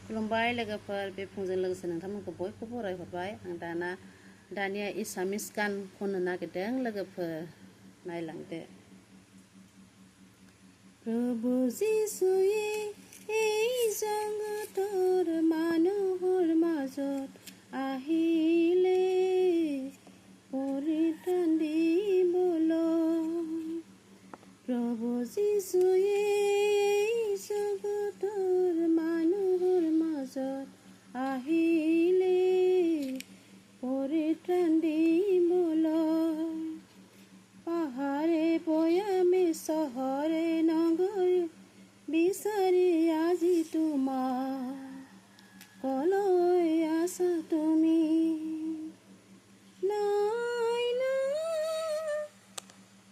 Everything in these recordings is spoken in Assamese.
खुलुमबाय लोगोफोर बे फुंजों लोगोसे नोंथांमोनखौ बयखौबो बरायहरबाय आं दानिया एसामिस गान खननो नागिरदों लोगोफोर नायलांदो प्रभु जिसुये এই জগতৰ মানুহৰ মাজত আহিলে পৰিত্ৰাণ দিবলৈ প্ৰভু যিশুয়ে এই জগতৰ মানুহৰ মাজত আহিলে পৰিত্ৰাণ দিবলৈ পাহাৰে ভৈয়ামে চহৰে নগৰে বিচাৰি আজি তোমাৰ কলৈ আছা তুমি নাই নাই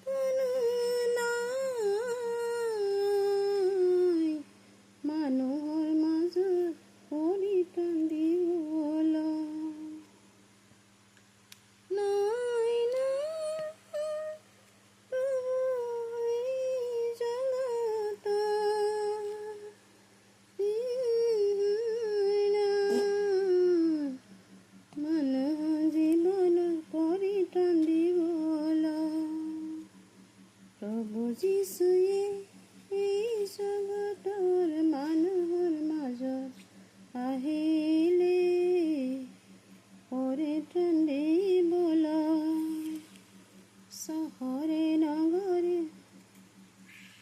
কোনো নাই মানুহৰ মাজত পৰিত্ৰাণ দিবলৈ নাই নাই प्रभु যিশুয়ে এই জগতৰ মানুহৰ মাজত আহিলে পৰিত্ৰাণ দিবলৈ চহৰে নগৰে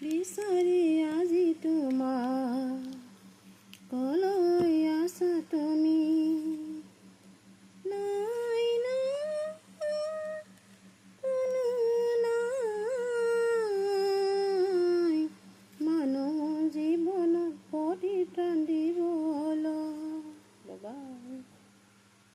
বিচাৰি আজি তোমাৰ কলৈ আছা তুমি নাই নাই কোনো নাই মানুহৰ জীৱনত পৰিত্ৰাণ দিব